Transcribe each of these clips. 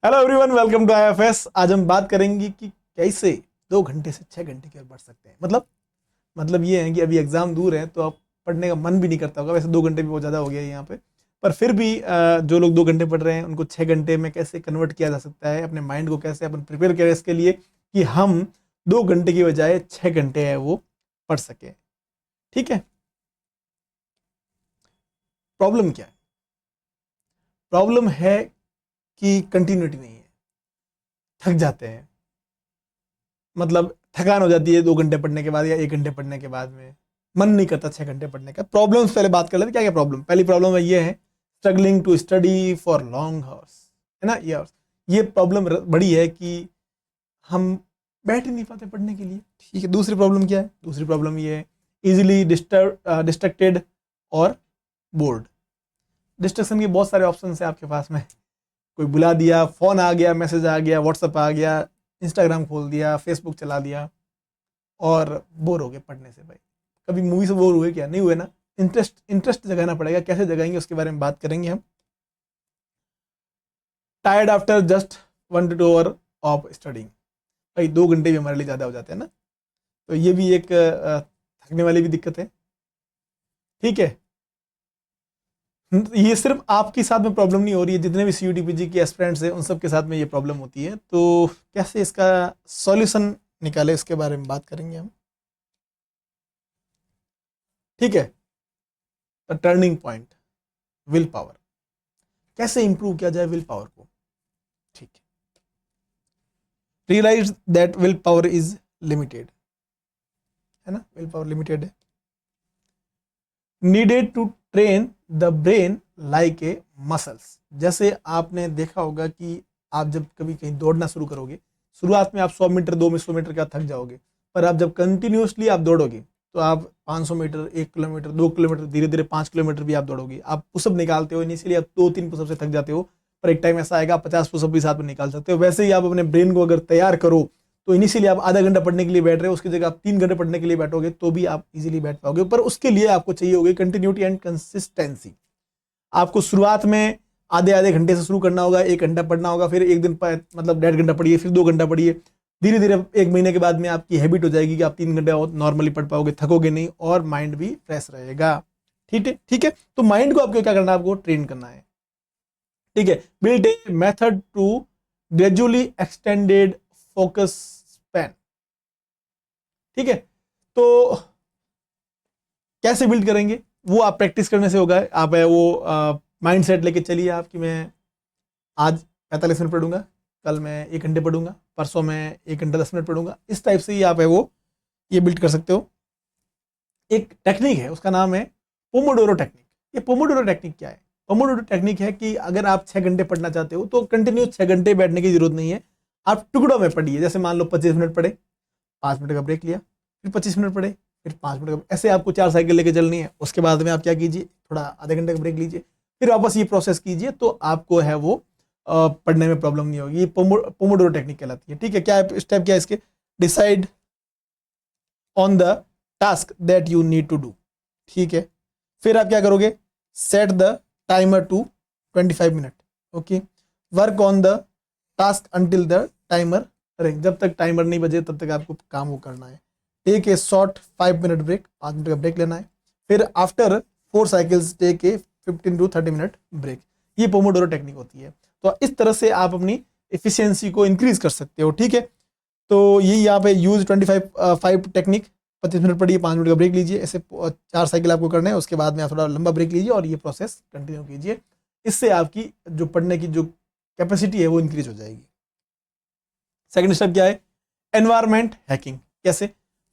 Hello everyone, welcome to IFS. आज हम बात करेंगे कि कैसे 2 घंटे से 6 घंटे की ओर बढ़ सकते हैं। मतलब ये है कि अभी एग्जाम दूर है तो आप पढ़ने का मन भी नहीं करता होगा। वैसे 2 घंटे भी बहुत ज़्यादा हो गया है यहाँ पे, पर फिर भी जो लोग 2 घंटे पढ़ रहे हैं उनको 6 घंटे में कैसे कन्वर्ट किया जा सकता है, अपने माइंड को कैसे अपन प्रिपेयर करें इसके लिए कि हम 2 घंटे की बजाय 6 घंटे है वो पढ़ सके। ठीक है। प्रॉब्लम क्या है? प्रॉब्लम है कि कंटिन्यूटी नहीं है, थक जाते हैं। मतलब थकान हो जाती है 2 घंटे पढ़ने के बाद या 1 घंटे पढ़ने के बाद में, मन नहीं करता 6 घंटे पढ़ने का। प्रॉब्लम्स पहले बात कर लेते हैं। क्या क्या प्रॉब्लम? पहली प्रॉब्लम है ये है struggling to study for long hours, है ना। ये प्रॉब्लम बड़ी है कि हम बैठ ही नहीं पाते पढ़ने के लिए। ठीक है। दूसरी प्रॉब्लम क्या है? दूसरी प्रॉब्लम ये है इजिली डिस्ट्रैक्टेड और बोर्ड। डिस्ट्रक्शन के बहुत सारे ऑप्शन है आपके पास में। कोई बुला दिया, फ़ोन आ गया, मैसेज आ गया, व्हाट्सअप आ गया, इंस्टाग्राम खोल दिया, फेसबुक चला दिया और बोर हो गए पढ़ने से। भाई कभी मूवी से बोर हुए क्या? नहीं हुए ना। इंटरेस्ट जगाना पड़ेगा। कैसे जगाएंगे उसके बारे में बात करेंगे हम। Tired after just 1 to 2 hours of studying. भाई 2 घंटे भी हमारे लिए ज़्यादा हो जाते हैं ना, तो ये भी एक थकने वाली भी दिक्कत है। ठीक है। ये सिर्फ आपके साथ में प्रॉब्लम नहीं हो रही है, जितने भी CUTPG के एस्पिरेंट्स हैं उन सब के साथ में ये प्रॉब्लम होती है। तो कैसे इसका सॉल्यूशन निकाले इसके बारे में बात करेंगे हम। ठीक है। Turning point, will power. कैसे इंप्रूव किया जाए विल पावर को? ठीक है। Realize that will power is limited, है ना। विल पावर लिमिटेड है। Needed to train the brain like a muscles. जैसे आपने देखा होगा कि आप जब कभी कहीं दौड़ना शुरू करोगे, शुरुआत में आप 100 मीटर 200 मीटर का थक जाओगे, पर आप जब कंटिन्यूसली आप दौड़ोगे तो आप 500 मीटर, 1 किलोमीटर, 2 किलोमीटर, धीरे धीरे 5 किलोमीटर भी आप दौड़ोगे। आप पुशअप निकालते हो, इनिशियली आप 2-3 पुशअप से थक जाते हो, पर एक टाइम ऐसा आएगा आप 50 पुशअप भी साथ में निकाल सकते हो। वैसे ही आप अपने ब्रेन को अगर तैयार करो तो इनिशियली आप आधा घंटा पढ़ने के लिए बैठ रहे हो, उसकी जगह आप 3 घंटे पढ़ने के लिए बैठोगे तो भी आप इजीली बैठ पाओगे। पर उसके लिए आपको चाहिए होगी कंटिन्यूटी एंड कंसिस्टेंसी। आपको शुरुआत में आधे आधे घंटे से शुरू करना होगा, 1 घंटा पढ़ना होगा, फिर एक दिन मतलब 1.5 घंटा पढ़िए, फिर 2 घंटा पढ़िए। धीरे धीरे 1 महीने के बाद में आपकी हैबिट हो जाएगी कि आप 3 घंटे नॉर्मली पढ़ पाओगे, थकोगे नहीं और माइंड भी फ्रेश रहेगा। ठीक है। ठीक है। तो माइंड को आपको क्या करना है? आपको ट्रेन करना है। ठीक है। Build a method to gradually extended focus span. ठीक है। तो कैसे बिल्ड करेंगे वो आप प्रैक्टिस करने से होगा। आप है वो माइंड सेट लेके चलिए आप कि मैं आज 45 मिनट पढ़ूंगा, कल मैं 1 घंटे पढ़ूंगा, परसों मैं 1 घंटा 10 मिनट पढ़ूंगा। इस टाइप से ही आप है वो ये बिल्ड कर सकते हो। एक टेक्निक है, उसका नाम है पोमोडोरो टेक्निक। ये पोमोडोरो टेक्निक क्या है? पोमोडोरो टेक्निक है कि अगर आप 6 घंटे पढ़ना चाहते हो तो कंटिन्यू 6 घंटे बैठने की जरूरत नहीं है। आप टुकड़ों में पढ़िए। जैसे मान लो 25 मिनट पढ़े, 5 मिनट का ब्रेक लिया, फिर 25 मिनट पढ़े, फिर 5 मिनट का, ऐसे आपको 4 साइकिल लेके चलनी है। उसके बाद में आप क्या कीजिए, थोड़ा आधे घंटे का ब्रेक लीजिए, फिर वापस ये प्रोसेस कीजिए, तो आपको है वो पढ़ने में प्रॉब्लम नहीं होगी। ये पोमोडोरो टेक्निक कहलाती है। ठीक है। क्या स्टेप क्या है इसके? Decide on the task that you need to do. ठीक है। फिर आप क्या करोगे? Set the timer to 25 minute. Okay. Work on the task until the timer ring. जब तक टाइमर नहीं बजे तब तक आपको काम वो करना है। Take a short 5 minute break, 5 minute का ब्रेक लेना है। फिर after 4 cycles take a 15 to 30 minute break. ये पोमोडोरो टेक्निक होती है। तो इस तरह से आप अपनी एफिशिएंसी को इंक्रीज कर सकते हो। ठीक है। तो ये यहाँ पे यूज 25 टेक्निक। 25 मिनट पढ़िए, 5 मिनट का ब्रेक लीजिए, ऐसे 4 साइकिल आपको करना है। उसके बाद में आप थोड़ा लंबा ब्रेक लीजिए और ये प्रोसेस कंटिन्यू कीजिए। इससे आपकी जो पढ़ने की जो कैपेसिटी है वो इंक्रीज हो जाएगी। सेकंड स्टेप क्या है? Environment hacking. कैसे?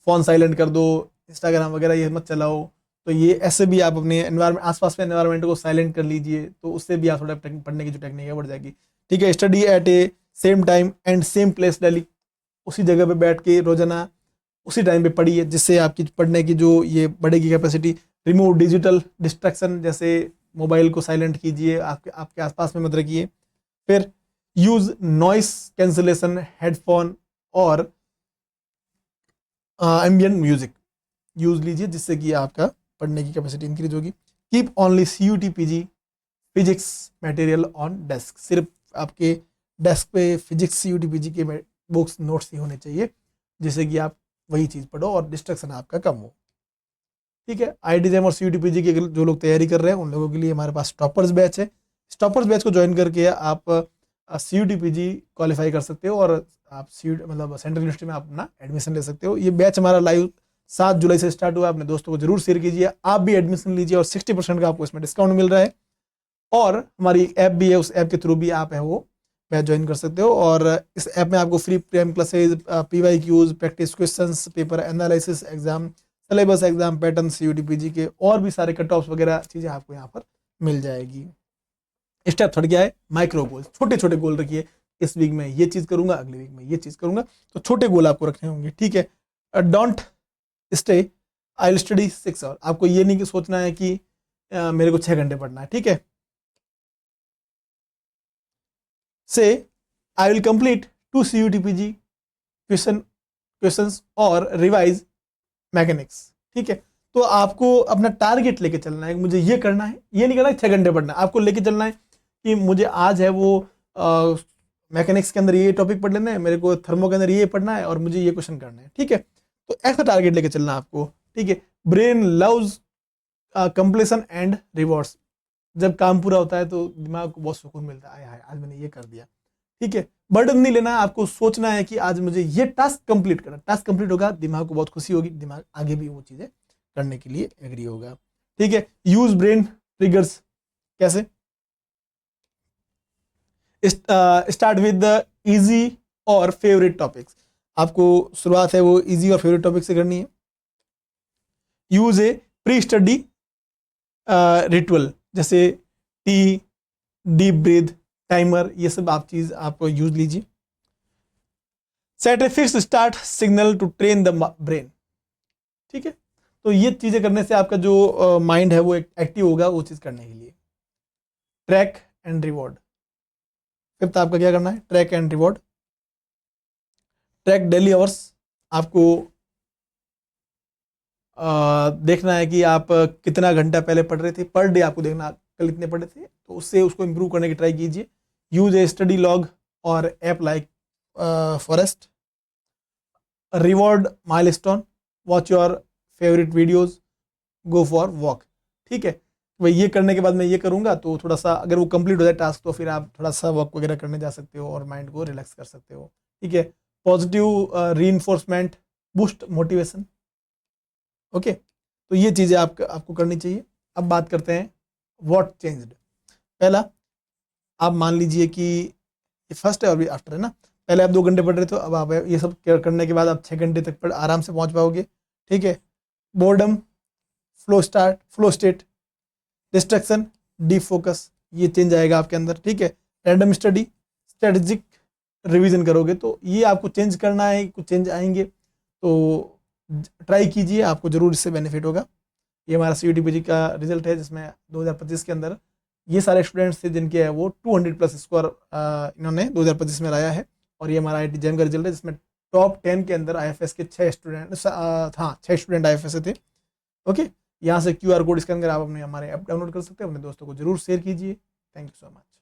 फोन साइलेंट कर दो, इंस्टाग्राम वगैरह ये मत चलाओ। तो ये ऐसे भी आप अपने एनवायरमेंट, आसपास में एनवायरमेंट को साइलेंट कर लीजिए, तो उससे भी आप थोड़ा पढ़ने की जो टेक्निक है बढ़ जाएगी। ठीक है। Study eight A same time and same place daily. उसी जगह पे बैठ के रोजाना उसी टाइम पे पढ़िए, जिससे आपकी पढ़ने की जो ये बढ़ेगी कैपेसिटी। रिमूव डिजिटल डिस्ट्रैक्शन, जैसे मोबाइल को साइलेंट कीजिए, आपके आपके आसपास में मत रखिए। फिर यूज नॉइस कैंसिलेशन हेडफोन और एम्बियंट म्यूजिक यूज लीजिए, जिससे कि आपका पढ़ने की कैपेसिटी इंक्रीज होगी। Keep only CUTPG physics material on desk. सिर्फ आपके डेस्क पे फिजिक्स CUT-PG के बुक्स नोट्स ही होने चाहिए, जिससे कि आप वही चीज़ पढ़ो और डिस्ट्रक्शन आपका कम हो। ठीक है, IIT-JAM और CUT-PG के जो लोग तैयारी कर रहे हैं उन लोगों के लिए हमारे पास टॉपर्स बैच है। टॉपर्स बैच को ज्वाइन करके आप CUT-PG क्वालिफाई कर सकते हो और आप मतलब सेंट्रल यूनिवर्सिटी में आप अपना एडमिशन ले सकते हो। ये बैच हमारा लाइव 7 जुलाई से स्टार्ट हुआ है। अपने दोस्तों को जरूर शेयर कीजिए, आप भी एडमिशन लीजिए और 60% का आपको इसमें डिस्काउंट मिल रहा है। और हमारी एक ऐप भी है, उस ऐप के थ्रू भी आप है वो बैच ज्वाइन कर सकते हो। और इस ऐप में आपको free premium classes, PYQs, practice questions, paper analysis, exam syllabus, exam pattern, CUT-PG के और भी सारे कट ऑफ्स वगैरह चीज़ें आपको यहाँ पर मिल जाएगी। स्टेप थर्ड क्या है? माइक्रो गोल, छोटे छोटे गोल रखिए। इस वीक में ये चीज़ करूंगा, अगले वीक में ये चीज़ करूंगा, तो छोटे गोल आपको रखने होंगे। ठीक है, don't stay I will study 6 hour. आपको ये नहीं कि सोचना है कि मेरे को 6 घंटे पढ़ना है। ठीक है, से I will complete 2 CUT-PG questions और रिवाइज मैकेनिक्स। ठीक है, तो आपको अपना टारगेट लेके चलना है, मुझे ये करना है, ये नहीं करना है 6 घंटे पढ़ना है। आपको लेके चलना है कि मुझे आज है वो मैकेनिक्स के अंदर ये टॉपिक पढ़ लेना है, मेरे को थर्मो के अंदर ये पढ़ना है और मुझे ये क्वेश्चन करना है। ठीक है, तो ऐसा टारगेट लेके चलना है आपको। ठीक है, brain loves completion and rewards. जब काम पूरा होता है तो दिमाग को बहुत सुकून मिलता है, हाय आज मैंने ये कर दिया। ठीक है, बर्डन नहीं लेना है, आपको सोचना है कि आज मुझे ये टास्क कंप्लीट करना। टास्क कंप्लीट होगा, दिमाग को बहुत खुशी होगी, दिमाग आगे भी वो चीज़ें करने के लिए एग्री होगा। ठीक है, यूज ब्रेन ट्रिगर्स। कैसे? स्टार्ट विद द इजी और फेवरेट टॉपिक्स। आपको शुरुआत है वो इजी और फेवरेट टॉपिक से करनी है। Use a pre study ritual, जैसे टी, डीप ब्रीथ, टाइमर, ये सब आप चीज आप यूज लीजिए। Set a fix start signal to train the brain. ठीक है, तो ये चीजें करने से आपका जो माइंड है वो एक्टिव होगा वो चीज करने के लिए। Track and reward. फिफ्थ आपका क्या करना है? Track and reward. Track daily hours. आपको देखना है कि आप कितना घंटा पहले पढ़ रहे थे, पर डे आपको देखना कल इतने पढ़े थे, तो उससे उसको इंप्रूव करने की ट्राई कीजिए। यूज ए स्टडी लॉग और app like forest. Reward milestone, watch your favourite videos, go for walk. ठीक है, भाई ये करने के बाद मैं ये करूँगा, तो थोड़ा सा अगर वो कंप्लीट हो जाए टास्क तो फिर आप थोड़ा सा वॉक वगैरह करने जा सकते हो और माइंड को रिलैक्स कर सकते हो। ठीक है, positive reinforcement, boost motivation. Okay, तो ये चीज़ें आपको करनी चाहिए। अब बात करते हैं व्हाट चेंज्ड। पहला, आप मान लीजिए कि ये फर्स्ट है और भी आफ्टर है ना। पहले आप 2 घंटे पढ़ रहे थे, अब आप ये सब करने के बाद आप 6 घंटे तक पढ़ आराम से पहुंच पाओगे। ठीक है, boredom, flow state, distraction, deep focus, ये चेंज आएगा आपके अंदर। ठीक है, रैंडम स्टडी, स्ट्रेटेजिक रिवीजन करोगे, तो ये आपको चेंज करना है, कुछ चेंज आएंगे तो ट्राई कीजिए, आपको जरूर इससे बेनिफिट होगा। ये हमारा CUT-PG का रिजल्ट है, जिसमें 2025 के अंदर ये सारे स्टूडेंट्स थे जिनके है वो 200+ स्कोर इन्होंने 2025 में लाया है। और ये हमारा IIT-JAM का रिजल्ट है, जिसमें टॉप 10 के अंदर IFS के 6 स्टूडेंट, हाँ 6 स्टूडेंट IFS से थे। ओके, यहाँ से QR कोड स्कैन कर आप अपने हमारे ऐप डाउनलोड कर सकते हैं। अपने दोस्तों को जरूर शेयर कीजिए। Thank you so much.